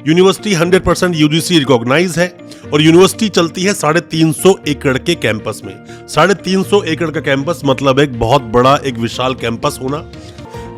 University 100% UGC recognise है और university चलती है 350 एकड़ के कैंपस में। 350 एकड़ का कैंपस मतलब एक बहुत बड़ा, एक विशाल कैंपस होना।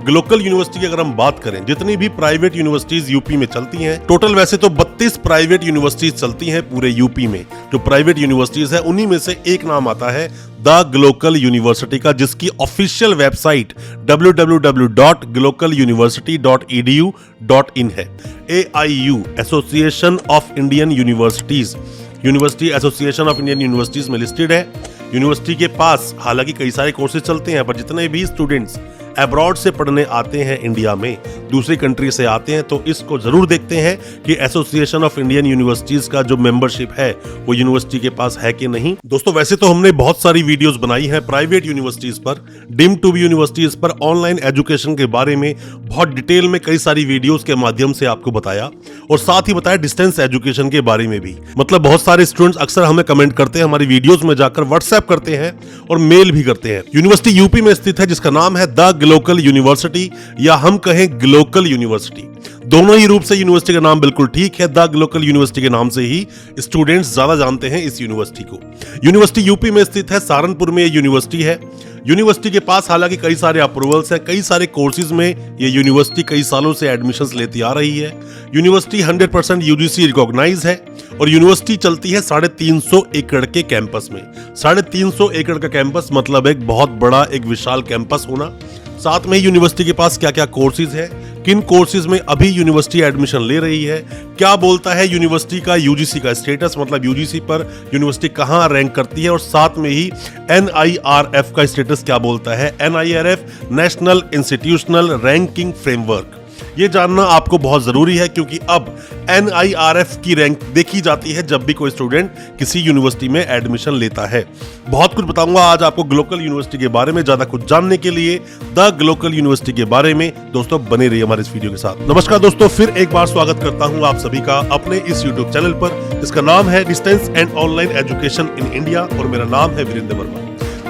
ग्लोकल यूनिवर्सिटी की अगर हम बात करें, जितनी भी प्राइवेट यूनिवर्सिटीज यूपी में चलती हैं, टोटल वैसे तो 32 प्राइवेट यूनिवर्सिटीज चलती हैं पूरे यूपी में। जो प्राइवेट यूनिवर्सिटीज है उन्हीं में से एक नाम आता है द ग्लोकल यूनिवर्सिटी का, जिसकी ऑफिशियल वेबसाइट www.glocaluniversity.edu.in है। AIU association of Indian universities, university association of Indian universities में लिस्टेड है। यूनिवर्सिटी के पास हालांकि कई सारे कोर्सेज चलते हैं, पर जितने भी स्टूडेंट्स अब्रॉड से पढ़ने आते हैं, इंडिया में दूसरी कंट्री से आते हैं, तो इसको जरूर देखते हैं कि एसोसिएशन ऑफ इंडियन यूनिवर्सिटीज का जो मेंबरशिप है वो यूनिवर्सिटी के पास है कि नहीं। दोस्तों वैसे तो हमने बहुत सारी वीडियोस बनाई हैं प्राइवेट यूनिवर्सिटीज पर, डीम्ड टू बी यूनिवर्सिटीज पर, ऑनलाइन एजुकेशन के बारे में बहुत डिटेल में कई सारी वीडियोस के माध्यम से आपको बताया, और साथ ही बताया डिस्टेंस एजुकेशन के बारे में भी। मतलब बहुत सारे स्टूडेंट्स अक्सर हमें कमेंट करते हैं, हमारी वीडियोस में जाकर व्हाट्सएप करते हैं और मेल भी करते हैं। यूनिवर्सिटी यूपी में स्थित है जिसका नाम है द ग्लोकल यूनिवर्सिटी, या हम कहें ग्लोकल यूनिवर्सिटी। दोनों ही रूप से यूनिवर्सिटी का नाम बिल्कुल ठीक है। द ग्लोकल यूनिवर्सिटी के नाम से ही स्टूडेंट्स ज्यादा जानते हैं इस यूनिवर्सिटी को। यूनिवर्सिटी यूपी में स्थित है, सहारनपुर में यूनिवर्सिटी है। यूनिवर्सिटी के पास हालांकि कई सारे अप्रूवल्स हैं, कई सारे कोर्सेज में ये यूनिवर्सिटी कई सालों से एडमिशंस लेती आ रही है। यूनिवर्सिटी 100% यूजीसी रिकॉग्नाइज है और यूनिवर्सिटी चलती है 350 एकड़ के कैंपस में। 350 एकड़ का कैंपस मतलब एक बहुत बड़ा, एक विशाल कैंपस होना। साथ में यूनिवर्सिटी के पास क्या क्या कोर्सेज है, किन कोर्सेज में अभी यूनिवर्सिटी एडमिशन ले रही है, क्या बोलता है यूनिवर्सिटी का यूजीसी का स्टेटस, मतलब यूजीसी पर यूनिवर्सिटी कहां रैंक करती है, और साथ में ही NIRF का स्टेटस क्या बोलता है। NIRF national institutional ranking framework, ये जानना आपको बहुत जरूरी है, क्योंकि अब NIRF की रैंक देखी जाती है जब भी कोई स्टूडेंट किसी यूनिवर्सिटी में एडमिशन लेता है। बहुत कुछ बताऊंगा आज आपको ग्लोकल यूनिवर्सिटी के बारे में। ज्यादा कुछ जानने के लिए द ग्लोकल यूनिवर्सिटी के बारे में दोस्तों बने रहिए हमारे इस वीडियो के साथ। नमस्कार दोस्तों, फिर एक बार स्वागत करता हूं आप सभी का अपने इस यूट्यूब चैनल पर, जिसका नाम है distance and online education in India, और मेरा नाम है वीरेंद्र वर्मा।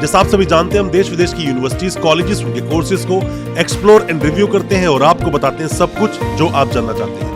जैसा आप सभी जानते हैं, हम देश विदेश की यूनिवर्सिटीज, कॉलेजेस, उनके कोर्सेज को एक्सप्लोर एंड रिव्यू करते हैं और आपको बताते हैं सब कुछ जो आप जानना चाहते हैं।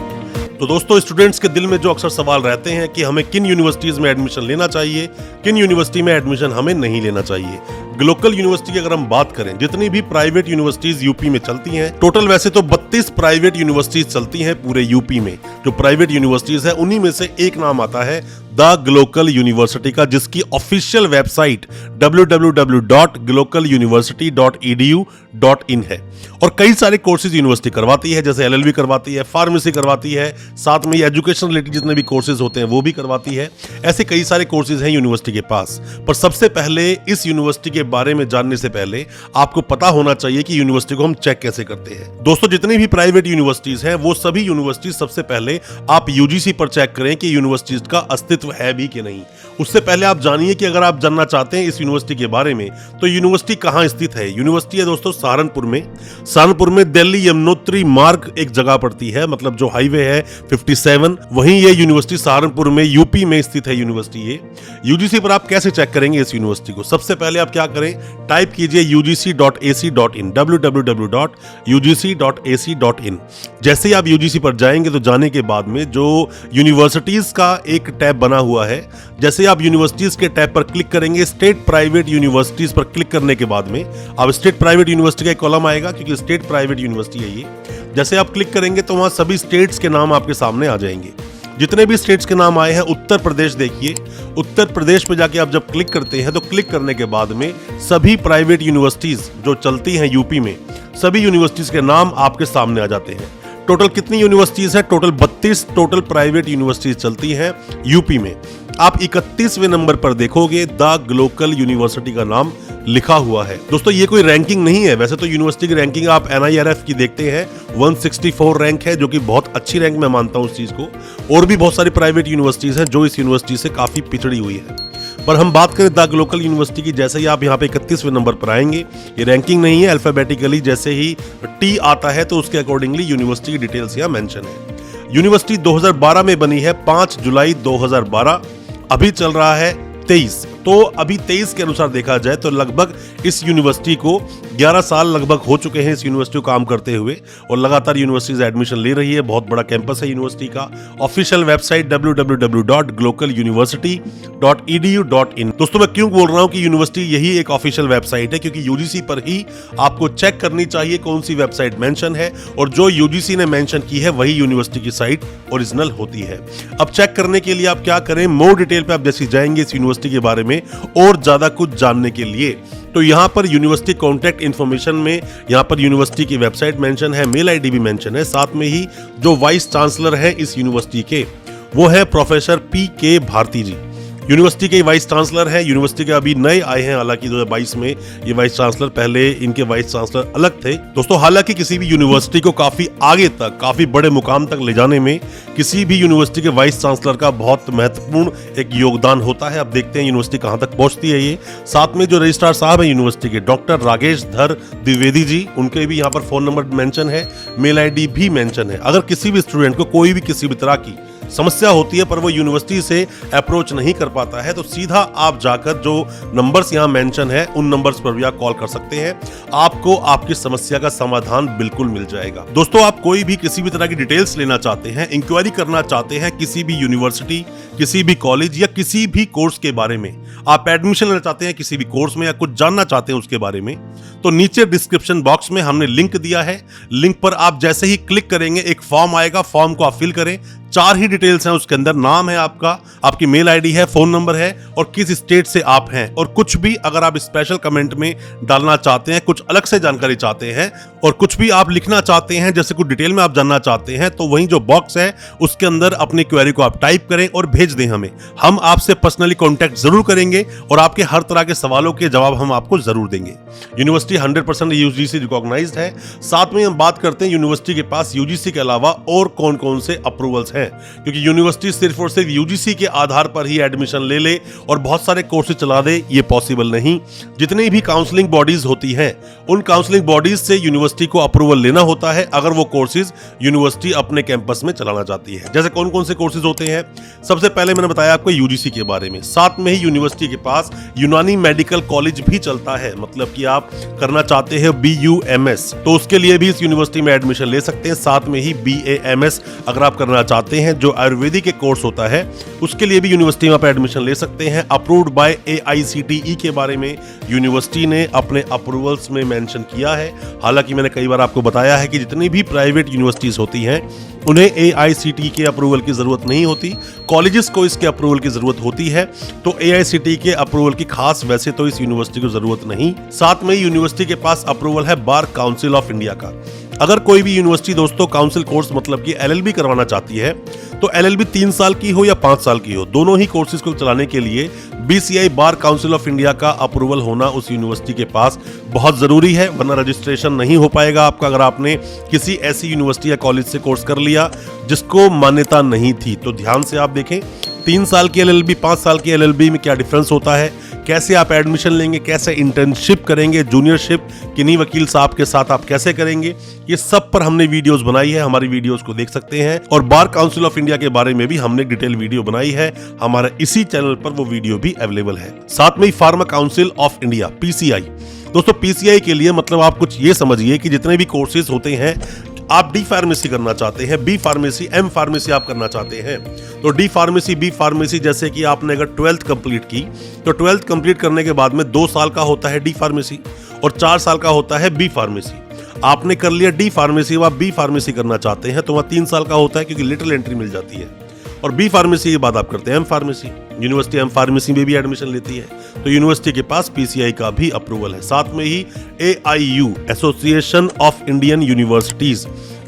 तो दोस्तों, स्टूडेंट्स के दिल में जो अक्सर सवाल रहते हैं कि हमें किन यूनिवर्सिटीज में एडमिशन लेना चाहिए, किन यूनिवर्सिटी में एडमिशन हमें नहीं लेना चाहिए। ग्लोकल यूनिवर्सिटी की अगर हम बात करें, जितनी भी प्राइवेट यूनिवर्सिटीज यूपी में चलती हैं, टोटल वैसे तो 32 प्राइवेट यूनिवर्सिटीज चलती हैं पूरे यूपी में। जो प्राइवेट यूनिवर्सिटीज है उन्हीं में से एक नाम आता है द ग्लोकल यूनिवर्सिटी का, जिसकी ऑफिशियल वेबसाइट www.glocaluniversity.edu.in है। और कई सारे कोर्सेज यूनिवर्सिटी करवाती है, जैसे LLB करवाती है, फार्मेसी करवाती है, साथ में एजुकेशन रिलेटेड जितने भी कोर्सेज होते हैं वो भी करवाती है। ऐसे कई सारे कोर्सेज हैं यूनिवर्सिटी के पास। पर सबसे पहले इस यूनिवर्सिटी के बारे में जानने से पहले आपको पता होना चाहिए कि यूनिवर्सिटी को हम चेक कैसे करते हैं। दोस्तों, जितनी भी प्राइवेट यूनिवर्सिटीज हैं वो सभी यूनिवर्सिटीज सबसे पहले आप यूजीसी पर चेक करें कि यूनिवर्सिटीज का अस्तित्व है भी कि नहीं। उससे पहले आप जानिए कि अगर आप जानना चाहते हैं इस यूनिवर्सिटी के बारे में, तो यूनिवर्सिटी कहां स्थित है। यूनिवर्सिटी है दोस्तों सहारनपुर में। सहारनपुर में दिल्ली यमुनोत्री मार्ग एक जगह पड़ती है, मतलब जो हाईवे है 57, वहीं ये यूनिवर्सिटी सहारनपुर में यूपी में स्थित है यूनिवर्सिटी ये। यूजीसी पर आप कैसे चेक करेंगे इस यूनिवर्सिटी को? सबसे पहले आप क्या करें, टाइप कीजिए ugc.ac.in, www.ugc.ac.in। जैसे ही आप यूजीसी पर जाएंगे तो जाने के बाद में जो यूनिवर्सिटीज का एक टैब बना हुआ है, जैसे आप यूनिवर्सिटीज के टैब पर क्लिक करेंगे, स्टेट प्राइवेट यूनिवर्सिटीज पर क्लिक करने के बाद में अब स्टेट प्राइवेट यूनिवर्सिटी का एक कॉलम आएगा, क्योंकि स्टेट प्राइवेट यूनिवर्सिटी है ये। जैसे आप क्लिक करेंगे तो वहां सभी स्टेट्स के नाम आपके सामने आ जाएंगे। जितने भी स्टेट्स के नाम आए हैं, उत्तर प्रदेश देखिए, उत्तर प्रदेश पे जाके आप जब क्लिक करते हैं तो क्लिक करने के बाद में सभी प्राइवेट यूनिवर्सिटीज जो चलती हैं यूपी में, सभी यूनिवर्सिटीज के नाम आपके सामने आ जाते हैं। टोटल कितनी यूनिवर्सिटीज हैं? टोटल 32 टोटल प्राइवेट यूनिवर्सिटीज चलती हैं यूपी में। आप 31वें नंबर पर देखोगे द ग्लोकल यूनिवर्सिटी का नाम लिखा हुआ है। दोस्तों, ये कोई रैंकिंग नहीं है। वैसे तो यूनिवर्सिटी की रैंकिंग आप NIRF की देखते हैं, 164 रैंक है, जो कि बहुत अच्छी रैंक मैं मानता हूं उस चीज को। और भी बहुत सारी प्राइवेट यूनिवर्सिटीज हैं जो इस यूनिवर्सिटी से काफी पिछड़ी हुई है। पर हम बात करें द ग्लोकल यूनिवर्सिटी की, जैसे ही आप यहाँ पे 31वें नंबर पर आएंगे, ये रैंकिंग नहीं है, अल्फाबेटिकली जैसे ही T आता है तो उसके अकॉर्डिंगली यूनिवर्सिटी की डिटेल्स यहाँ मेंशन है। यूनिवर्सिटी 2012 में बनी है, 5 जुलाई 2012। अभी चल रहा है 23, तो अभी 23 के अनुसार देखा जाए तो लगभग इस यूनिवर्सिटी को 11 साल लगभग हो चुके हैं इस यूनिवर्सिटी को काम करते हुए और लगातार यूनिवर्सिटीज एडमिशन ले रही है। बहुत बड़ा कैंपस है यूनिवर्सिटी का। Official website www.glocaluniversity.edu.in। दोस्तों मैं क्यों बोल रहा हूं कि यूनिवर्सिटी यही एक ऑफिशियल वेबसाइट है, क्योंकि यूजीसी पर ही आपको चेक करनी चाहिए कौन सी वेबसाइट मेंशन है, और जो यूजीसी ने मेंशन की है वही यूनिवर्सिटी की साइट ओरिजिनल होती है। अब चेक करने के लिए आप क्या करें, मोर डिटेल पे आप जैसे जाएंगे इस यूनिवर्सिटी के बारे में और ज्यादा कुछ जानने के लिए, तो यहाँ पर यूनिवर्सिटी कॉन्टैक्ट इन्फॉर्मेशन में यहाँ पर यूनिवर्सिटी की वेबसाइट मेंशन है, मेल आईडी भी मेंशन है। साथ में ही जो वाइस चांसलर है इस यूनिवर्सिटी के वो है प्रोफेसर पी.के. भारती जी। यूनिवर्सिटी के वाइस चांसलर हैं। यूनिवर्सिटी के अभी नए आए हैं, हालांकि 2022 में ये वाइस चांसलर, पहले इनके वाइस चांसलर अलग थे। दोस्तों हालांकि किसी भी यूनिवर्सिटी को काफी आगे तक, काफी बड़े मुकाम तक ले जाने में किसी भी यूनिवर्सिटी के वाइस चांसलर का बहुत महत्वपूर्ण एक योगदान होता है। अब देखते हैं यूनिवर्सिटी कहां तक पहुंचती है ये। साथ में जो रजिस्ट्रार साहब है यूनिवर्सिटी के, डॉक्टर राकेश धर द्विवेदी जी, उनके भी यहाँ पर फोन नंबर मेंशन है, मेल आईडी भी मेंशन है। अगर किसी भी स्टूडेंट को कोई भी किसी भी तरह की समस्या होती है पर वो यूनिवर्सिटी से अप्रोच नहीं कर पाता है, तो सीधा आप जाकर जो नंबर्स यहाँ मेंशन है उन नंबर्स पर भी आप कॉल कर सकते हैं। आपको आपकी समस्या का समाधान बिल्कुल मिल जाएगा। दोस्तों आप कोई भी किसी भी तरह की डिटेल्स लेना चाहते हैं, इंक्वायरी करना चाहते हैं किसी भी यूनिवर्सिटी, किसी भी कॉलेज या किसी भी कोर्स के बारे में, आप एडमिशन लेना चाहते हैं किसी भी कोर्स में या कुछ जानना चाहते हैं उसके बारे में, तो नीचे डिस्क्रिप्शन बॉक्स में हमने लिंक दिया है। लिंक पर आप जैसे ही क्लिक करेंगे एक फॉर्म आएगा, फॉर्म को आप फिल करें। 4 ही डिटेल्स हैं उसके अंदर, नाम है आपका, आपकी मेल आईडी है, फोन नंबर है और किस स्टेट से आप हैं, और कुछ भी अगर आप स्पेशल कमेंट में डालना चाहते हैं, कुछ अलग से जानकारी चाहते हैं और कुछ भी आप लिखना चाहते हैं, जैसे कुछ डिटेल में आप जानना चाहते हैं, तो वहीं जो बॉक्स है उसके अंदर अपनी क्वेरी को आप टाइप करें और भेज दें हमें। हम आपसे पर्सनली कॉन्टैक्ट जरूर करेंगे और आपके हर तरह के सवालों के जवाब हम आपको जरूर देंगे। यूनिवर्सिटी 100% यूजीसी रिकॉग्नाइज्ड है। साथ में हम बात करते हैं यूनिवर्सिटी के पास यूजीसी के अलावा और कौन कौन से अप्रूवल्स हैं, क्योंकि यूनिवर्सिटी सिर्फ और सिर्फ यूजीसी के आधार पर ही एडमिशन ले ले और बहुत सारे कोर्सेज चला दे, ये पॉसिबल नहीं। जितनी भी काउंसलिंग बॉडीज होती हैं उन काउंसलिंग बॉडीज से यूनिवर्सिटी को अप्रूवल लेना होता है अगर वो कोर्सेज यूनिवर्सिटी अपने कैंपस में चलाना चाहती है। जैसे कौन कौन से कोर्सेज होते हैं, सबसे पहले मैंने बताया आपको यूजीसी के बारे में। साथ में ही यूनिवर्सिटी के पास यूनानी मेडिकल कॉलेज भी चलता है, मतलब कि आप करना चाहते हैं BUMS तो उसके लिए भी इस यूनिवर्सिटी में एडमिशन ले सकते हैं। साथ में ही BAMS अगर आप करना चाहते हैं जो आयुर्वेदिक के कोर्स होता है उसके लिए भी यूनिवर्सिटी में आप एडमिशन ले सकते हैं। अप्रूव्ड बाय AICTE के बारे में यूनिवर्सिटी ने अपने अप्रूवल्स में मेंशन किया है। हालांकि मैंने कई बार आपको बताया है कि जितनी भी प्राइवेट यूनिवर्सिटीज होती हैं उन्हें AICTE के अप्रूवल की जरूरत नहीं होती, कॉलेजेस को इसके अप्रूवल की जरूरत होती है। तो AICTE के अप्रूवल की खास वैसे तो इस यूनिवर्सिटी को जरूरत नहीं। साथ में यूनिवर्सिटी के पास अप्रूवल है बार काउंसिल ऑफ इंडिया का। अगर कोई भी यूनिवर्सिटी दोस्तों काउंसिल कोर्स मतलब कि LLB करवाना चाहती है तो LLB 3 साल की हो या 5 साल की हो, दोनों ही कोर्सेज को चलाने के लिए BCI bar council of India का अप्रूवल होना उस यूनिवर्सिटी के पास बहुत जरूरी है, वरना रजिस्ट्रेशन नहीं हो पाएगा आपका अगर आपने किसी ऐसी यूनिवर्सिटी या कॉलेज से कोर्स कर लिया जिसको मान्यता नहीं थी। तो ध्यान से आप देखें 3 साल की LLB 5 साल की LLB में क्या डिफरेंस होता है, कैसे आप एडमिशन लेंगे, कैसे इंटर्नशिप करेंगे, जूनियरशिप किन्हीं वकील साहब के साथ आप कैसे करेंगे, ये सब पर हमने वीडियोस बनाई है, हमारी वीडियोस को देख सकते हैं। और बार काउंसिल ऑफ इंडिया के बारे में भी हमने डिटेल वीडियो बनाई है, हमारे इसी चैनल पर वो वीडियो भी अवेलेबल है। साथ में ही pharma council of India PCI, दोस्तों PCI के लिए मतलब आप कुछ ये समझिए कि जितने भी कोर्सेज होते हैं, आप D फार्मेसी करना चाहते हैं, B फार्मेसी, M फार्मेसी आप करना चाहते हैं, तो D फार्मेसी, B फार्मेसी, जैसे कि आपने अगर 12th कंप्लीट की तो 12th कंप्लीट करने के बाद में 2 साल का होता है D फार्मेसी और 4 साल का होता है B फार्मेसी। आपने कर लिया D फार्मेसी, आप B फार्मेसी करना चाहते हैं तो वहाँ 3 साल का होता है क्योंकि लिटिल एंट्री मिल जाती है। और B फार्मेसी के बाद आप करते हैं M pharmacy. University M pharmacy में भी एडमिशन लेती है, तो यूनिवर्सिटी के पास PCI का भी अप्रूवल है। साथ में ही AIU association of Indian universities,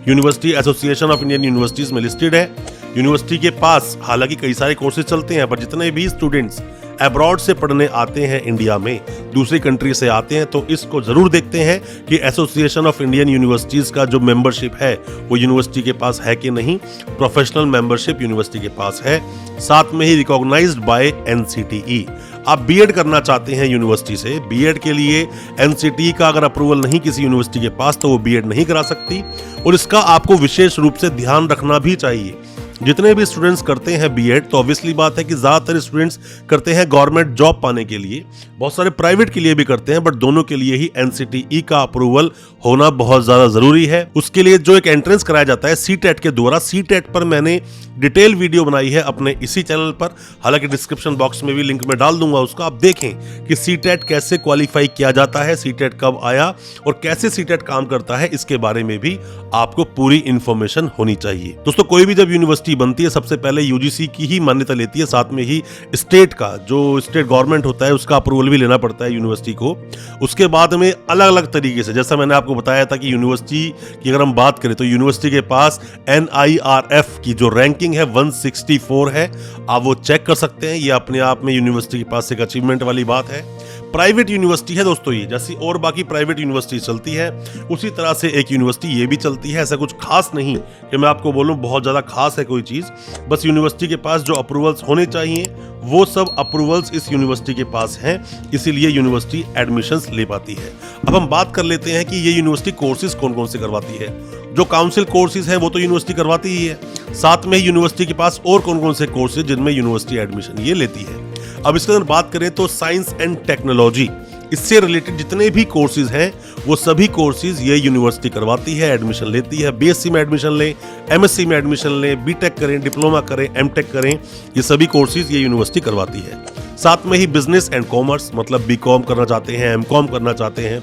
university association of Indian universities में लिस्टेड है। यूनिवर्सिटी के पास हालांकि कई सारे कोर्सेज चलते हैं, पर जितने भी स्टूडेंट्स अब्रॉड से पढ़ने आते हैं इंडिया में, दूसरी कंट्री से आते हैं, तो इसको जरूर देखते हैं कि एसोसिएशन ऑफ इंडियन यूनिवर्सिटीज का जो मेंबरशिप है वो यूनिवर्सिटी के पास है कि नहीं। प्रोफेशनल मेंबरशिप यूनिवर्सिटी के पास है। साथ में ही रिकॉग्नाइज्ड बाय NCTE। आप B.Ed करना चाहते हैं यूनिवर्सिटी से, B.Ed के लिए NCTE का अगर अप्रूवल नहीं किसी यूनिवर्सिटी के पास तो वो B.Ed नहीं करा सकती। और इसका आपको विशेष रूप से ध्यान रखना भी चाहिए। जितने भी स्टूडेंट्स करते हैं बीएड, तो ऑब्वियसली बात है कि ज़्यादातर स्टूडेंट्स करते हैं गवर्नमेंट जॉब पाने के लिए, बहुत सारे प्राइवेट के लिए भी करते हैं, बट दोनों के लिए ही एनसीटीई का अप्रूवल होना बहुत ज़्यादा ज़रूरी है। उसके लिए जो एक एंट्रेंस कराया जाता है सीटेट के द्वारा, सीटेट पर मैंने डिटेल वीडियो बनाई है अपने इसी चैनल पर, हालांकि डिस्क्रिप्शन बॉक्स में भी लिंक में डाल दूंगा उसका, आप देखें कि सीटेट कैसे क्वालिफाई किया जाता है, सीटेट कब आया और कैसे सीटेट काम करता है, इसके बारे में भी आपको पूरी इंफॉर्मेशन होनी चाहिए। दोस्तों, कोई भी जब यूनिवर्सिटी बनती है सबसे पहले यूजीसी की ही मान्यता लेती है, साथ में ही स्टेट का, जो स्टेट गवर्नमेंट होता है उसका अप्रूवल भी लेना पड़ता है यूनिवर्सिटी को। उसके बाद में अलग अलग तरीके से, जैसा मैंने आपको बताया था कि यूनिवर्सिटी की अगर हम बात करें तो यूनिवर्सिटी के पास NIRF की जो रैंकिंग है 164 है, आप वो चेक कर सकते हैं। ये अपने आप में यूनिवर्सिटी के पास एक अचीवमेंट वाली बात है। प्राइवेट यूनिवर्सिटी है दोस्तों ये, जैसी और बाकी प्राइवेट यूनिवर्सिटी चलती है उसी तरह से एक यूनिवर्सिटी ये भी चलती है। ऐसा कुछ खास नहीं कि मैं आपको बोलूं बहुत ज़्यादा खास है कोई चीज़, बस यूनिवर्सिटी के पास जो अप्रूवल्स होने चाहिए वो सब अप्रूवल्स इस यूनिवर्सिटी के पास हैं, इसीलिए यूनिवर्सिटी एडमिशन्स ले पाती है। अब हम बात कर लेते हैं कि ये यूनिवर्सिटी कोर्सेज कौन कौन से करवाती है। जो काउंसिल कोर्सेज हैं वो तो यूनिवर्सिटी करवाती ही है, साथ में ही यूनिवर्सिटी के पास और कौन कौन से कोर्सेज जिनमें यूनिवर्सिटी एडमिशन ये लेती है। अब इसके अंदर बात करें तो साइंस एंड टेक्नोलॉजी, इससे रिलेटेड जितने भी कोर्सेज हैं वो सभी कोर्सेज ये यूनिवर्सिटी करवाती है, एडमिशन लेती है। बीएससी में एडमिशन लें, एमएससी में एडमिशन लें, बीटेक करें, डिप्लोमा करें, एमटेक करें, ये सभी कोर्सेज ये यूनिवर्सिटी करवाती है। साथ में ही बिजनेस एंड कॉमर्स, मतलब बीकॉम करना चाहते हैं, एमकॉम करना चाहते हैं,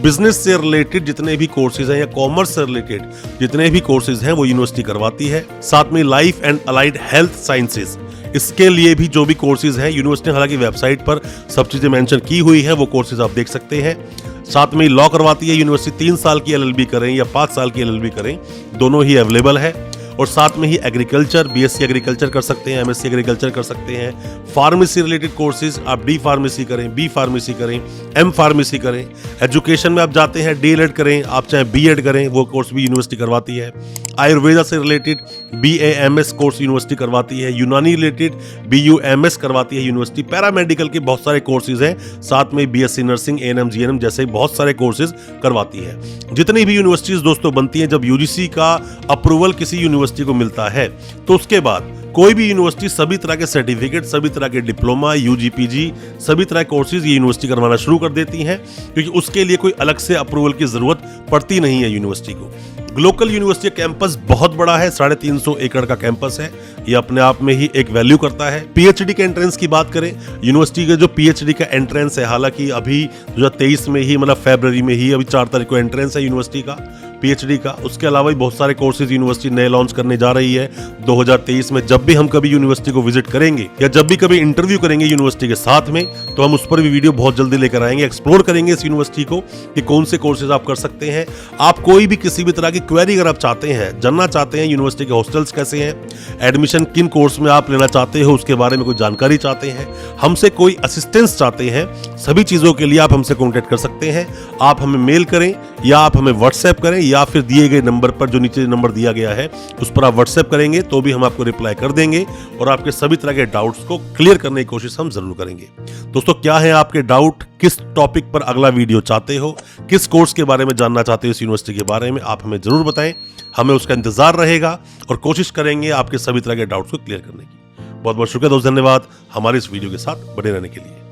बिजनेस से रिलेटेड जितने भी कोर्सेज हैं या कॉमर्स से रिलेटेड जितने भी कोर्सेज हैं वो यूनिवर्सिटी करवाती है। साथ में life and allied health sciences, इसके लिए भी जो भी कोर्सेज हैं यूनिवर्सिटी, हालांकि वेबसाइट पर सब चीजें मेंशन की हुई है, वो कोर्सेज आप देख सकते हैं। साथ में लॉ करवाती है यूनिवर्सिटी, 3 साल की LLB करें या 5 साल की LLB करें, दोनों ही अवेलेबल है। और साथ में ही एग्रीकल्चर, बीएससी एग्रीकल्चर कर सकते हैं, एमएससी एग्रीकल्चर कर सकते हैं। फार्मेसी रिलेटेड कोर्सेज, आप डी फार्मेसी करें, बी फार्मेसी करें, एम फार्मेसी करें। एजुकेशन में आप जाते हैं DELED करें, आप चाहे बीएड करें, वो कोर्स भी यूनिवर्सिटी करवाती है। आयुर्वेदा से रिलेटेड BAMS कोर्स यूनिवर्सिटी करवाती है। यूनानी रिलेटेड BUMS करवाती है यूनिवर्सिटी। पैरामेडिकल के बहुत सारे कोर्सेज हैं, साथ में BSc नर्सिंग, ANM GNM जैसे बहुत सारे कोर्सेज करवाती है। जितनी भी यूनिवर्सिटीज दोस्तों बनती हैं, जब यूजीसी का अप्रूवल किसी यूनिवर्सिटी को मिलता है तो उसके बाद कोई भी यूनिवर्सिटी सभी तरह के सर्टिफिकेट, सभी तरह के डिप्लोमा, UG PG, सभी तरह के कोर्सेज ये यूनिवर्सिटी करवाना शुरू कर देती हैं, क्योंकि उसके लिए कोई अलग से अप्रूवल की जरूरत पड़ती नहीं है यूनिवर्सिटी को। ग्लोकल यूनिवर्सिटी कैंपस बहुत बड़ा है, 350 एकड़ का कैंपस है, ये अपने आप में ही एक वैल्यू करता है। PhD के एंट्रेंस की बात करें, यूनिवर्सिटी का जो PhD का एंट्रेंस है, हालांकि अभी 2023 में ही, मतलब फरवरी में ही, अभी 4 तारीख को एंट्रेंस है यूनिवर्सिटी का PhD का। उसके अलावा भी बहुत सारे कोर्सेज यूनिवर्सिटी नए लॉन्च करने जा रही है 2023 में। जब भी हम कभी यूनिवर्सिटी को विजिट करेंगे या जब भी कभी इंटरव्यू करेंगे यूनिवर्सिटी के साथ में, तो हम उस पर भी वीडियो बहुत जल्दी लेकर आएंगे, एक्सप्लोर करेंगे इस यूनिवर्सिटी को कि कौन से कोर्सेज आप कर सकते हैं। आप कोई भी किसी भी तरह की क्वेरी अगर आप चाहते हैं, जानना चाहते हैं यूनिवर्सिटी के हॉस्टल्स कैसे हैं, एडमिशन किन कोर्स में आप लेना चाहते हो, उसके बारे में कोई जानकारी चाहते हैं, हमसे कोई असिस्टेंस चाहते हैं, सभी चीज़ों के लिए आप हमसे कॉन्टैक्ट कर सकते हैं। आप हमें मेल करें या आप हमें व्हाट्सएप करें, या फिर दिए गए नंबर पर, जो नीचे नंबर दिया गया है उस पर आप व्हाट्सएप करेंगे तो भी हम आपको रिप्लाई कर देंगे और आपके सभी तरह के डाउट्स को क्लियर करने की कोशिश हम जरूर करेंगे। दोस्तों, क्या है आपके डाउट, किस टॉपिक पर अगला वीडियो चाहते हो, किस कोर्स के बारे में जानना चाहते हो, इस यूनिवर्सिटी के बारे में आप हमें जरूर बताएं, हमें उसका इंतजार रहेगा और कोशिश करेंगे आपके सभी तरह के डाउट्स को क्लियर करने की। बहुत बहुत शुक्रिया दोस्त, धन्यवाद हमारे इस वीडियो के साथ बने रहने के लिए।